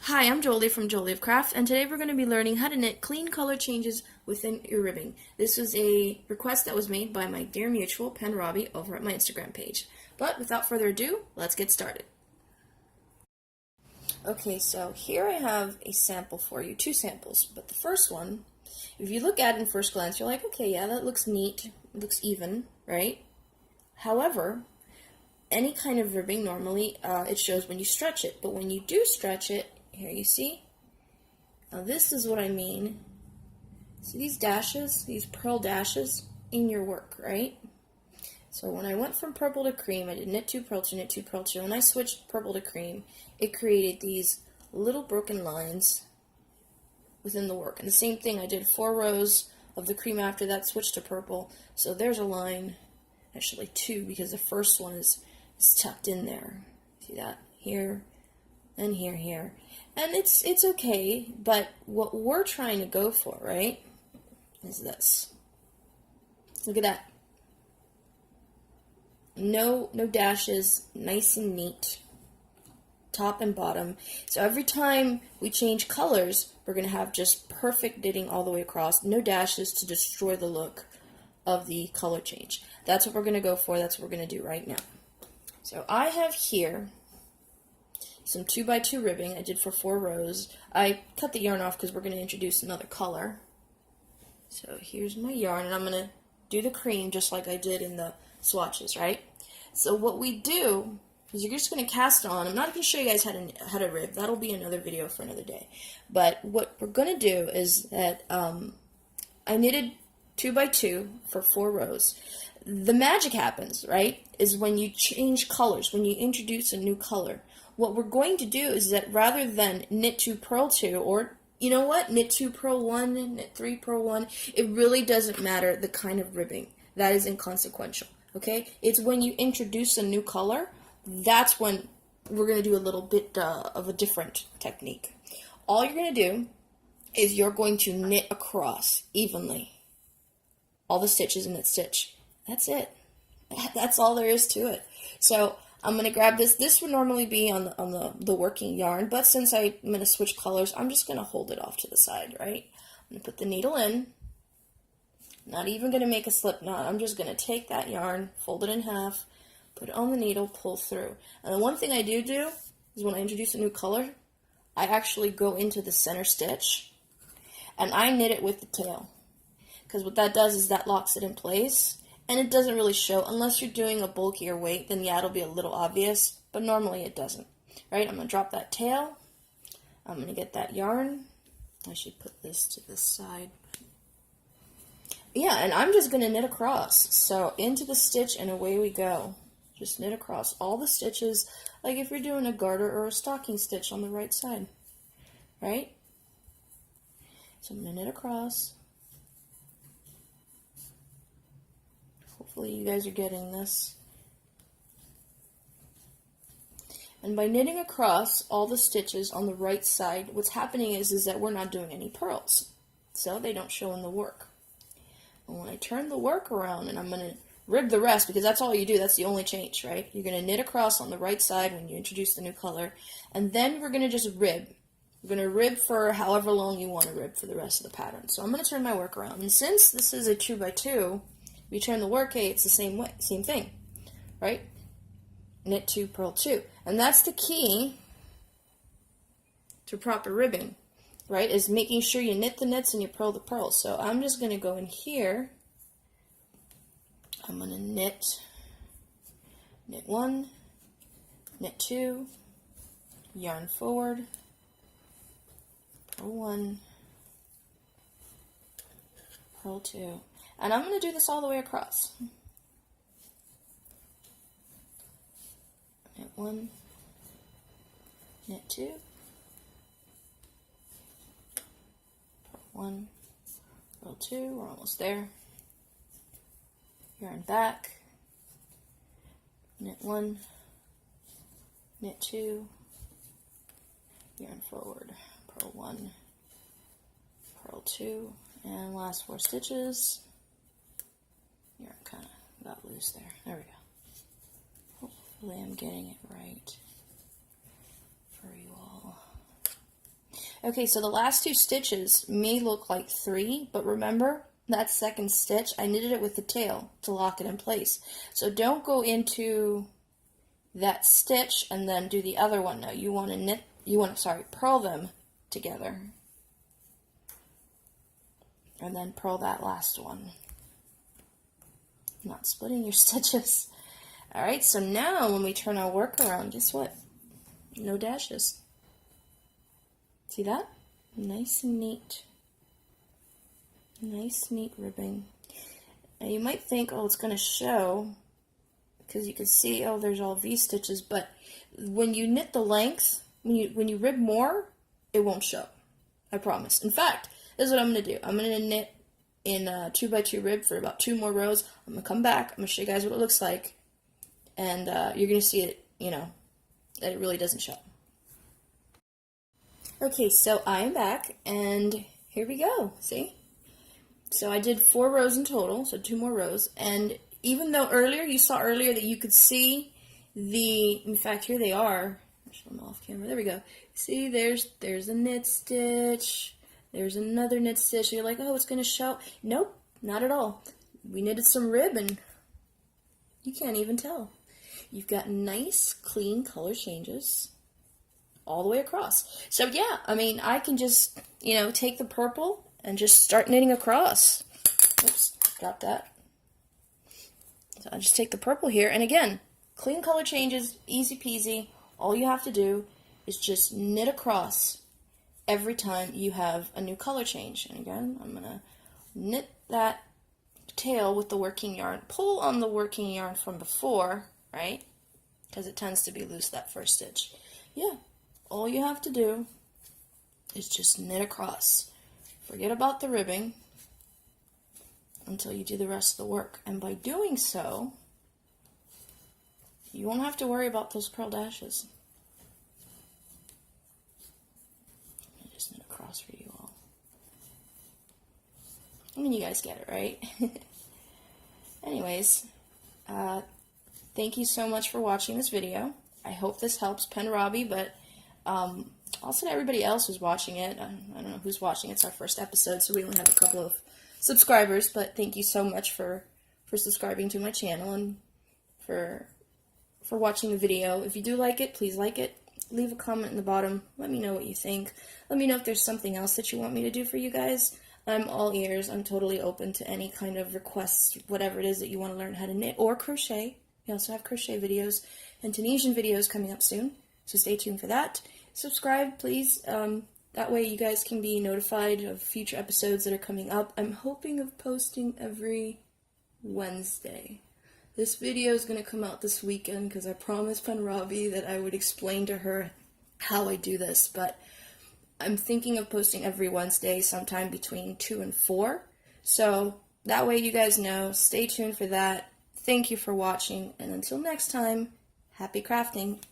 Hi, I'm Jolie from Jolie of Craft, and today we're going to be learning how to knit clean color changes within your ribbing. This was a request that was made by my dear mutual, Pen Robbie, over at my Instagram page. But without further ado, let's get started. Okay, so here I have a sample for you, two samples, but the first one, if you look at it in first glance, you're like, okay, yeah, that looks neat, it looks even, right? However, any kind of ribbing, normally, it shows when you stretch it, but when you do stretch it, here you see, now this is what I mean. See these dashes, these purl dashes in your work, right? So when I went from purple to cream, I did knit 2, purl 2, knit 2, purl 2. When I switched purple to cream, it created these little broken lines within the work. And the same thing, I did 4 rows of the cream after that, switched to purple. So there's a line, actually 2, because the first one is tucked in there. See that? Here, and here, here. And it's okay, but what we're trying to go for, right, is this. Look at that. No dashes, nice and neat, top and bottom. So every time we change colors, we're going to have just perfect knitting all the way across, no dashes to destroy the look of the color change. That's what we're going to go for, that's what we're going to do right now. So I have here some 2x2 ribbing I did for 4 rows. I cut the yarn off because we're going to introduce another color. So here's my yarn, and I'm going to do the cream just like I did in the swatches, right? So what we do is you're just going to cast on. I'm not going to show you guys how to rib. That'll be another video for another day. But what we're going to do is that I knitted 2x2 for 4 rows. The magic happens, right, is when you change colors, when you introduce a new color. What we're going to do is that rather than knit 2, purl 2, or you know what, knit 2, purl 1, knit 3, purl 1, it really doesn't matter the kind of ribbing. That is inconsequential, okay? It's when you introduce a new color, that's when we're going to do a little bit of a different technique. All you're going to do is you're going to knit across evenly all the stitches in that stitch. That's it. That's all there is to it. So I'm going to grab this. This would normally be on the working yarn, but since I'm going to switch colors, I'm just going to hold it off to the side, right? I'm going to put the needle in. Not even going to make a slip knot. I'm just going to take that yarn, fold it in half, put it on the needle, pull through. And the one thing I do is when I introduce a new color, I actually go into the center stitch and I knit it with the tail. Because what that does is that locks it in place. And it doesn't really show, unless you're doing a bulkier weight, then yeah, it'll be a little obvious, but normally it doesn't. Right, I'm going to drop that tail, I'm going to get that yarn, I should put this to this side. Yeah, and I'm just going to knit across, so into the stitch and away we go. Just knit across all the stitches, like if you're doing a garter or a stocking stitch on the right side, right? So I'm going to knit across. Hopefully you guys are getting this. And by knitting across all the stitches on the right side, what's happening is that we're not doing any purls. So they don't show in the work. And when I turn the work around, and I'm going to rib the rest, because that's all you do, that's the only change, right? You're going to knit across on the right side when you introduce the new color, and then we're going to just rib. We're going to rib for however long you want to rib for the rest of the pattern. So I'm going to turn my work around. And since this is a 2x2, you turn the work, hey, it's the same thing, right? Knit 2, purl 2. And that's the key to proper ribbing, right? Is making sure you knit the knits and you purl the purls. So I'm just going to go in here. I'm going to knit 1, knit 2, yarn forward, purl 1, purl 2. And I'm going to do this all the way across. Knit 1, knit 2, purl 1, purl 2, we're almost there. Yarn back, knit 1, knit 2, yarn forward, purl 1, purl 2, and last 4 stitches. Yarn kind of got loose there. There we go. Hopefully I'm getting it right for you all. Okay, so the last two stitches may look like 3, but remember that second stitch, I knitted it with the tail to lock it in place. So don't go into that stitch and then do the other one. No, you want to purl them together. And then purl that last one. Not splitting your stitches. Alright, so now when we turn our work around, guess what? No dashes. See that? Nice and neat. Nice, neat ribbing. Now you might think, oh, it's going to show, because you can see, oh, there's all V-stitches, but when you knit the length, when you rib more, it won't show. I promise. In fact, this is what I'm going to do. I'm going to knit in a 2x2 rib for about 2 more rows. I'm going to come back. I'm going to show you guys what it looks like. And you're going to see it, that it really doesn't show. Okay, so I am back, and here we go. See? So I did 4 rows in total, so 2 more rows. And even though you saw earlier that you could see in fact, here they are. I'll show them off camera. There we go. See, there's a knit stitch. There's another knit stitch. You're like, oh, it's going to show. Nope, not at all. We knitted some rib, and you can't even tell. You've got nice, clean color changes all the way across. So yeah, I mean, I can just, take the purple and just start knitting across. Oops, got that. So I'll just take the purple here, and again, clean color changes, easy peasy. All you have to do is just knit across every time you have a new color change. And again, I'm going to knit that tail with the working yarn. Pull on the working yarn from before, right? Because it tends to be loose that first stitch. Yeah, all you have to do is just knit across. Forget about the ribbing until you do the rest of the work. And by doing so, you won't have to worry about those purl dashes. Let me just knit across for you all. I mean, you guys get it, right? Anyways, thank you so much for watching this video. I hope this helps Pen Robbie, but also to everybody else who's watching it. I don't know who's watching. It's our first episode, so we only have a couple of subscribers, but thank you so much for subscribing to my channel and for watching the video. If you do like it, please like it. Leave a comment in the bottom. Let me know what you think. Let me know if there's something else that you want me to do for you guys. I'm all ears. I'm totally open to any kind of requests, whatever it is that you want to learn how to knit or crochet. We also have crochet videos and Tunisian videos coming up soon, so stay tuned for that. Subscribe, please. That way you guys can be notified of future episodes that are coming up. I'm hoping of posting every Wednesday. This video is going to come out this weekend because I promised Pen Robbie that I would explain to her how I do this, but I'm thinking of posting every Wednesday sometime between 2 and 4. So that way you guys know. Stay tuned for that. Thank you for watching, and until next time, happy crafting.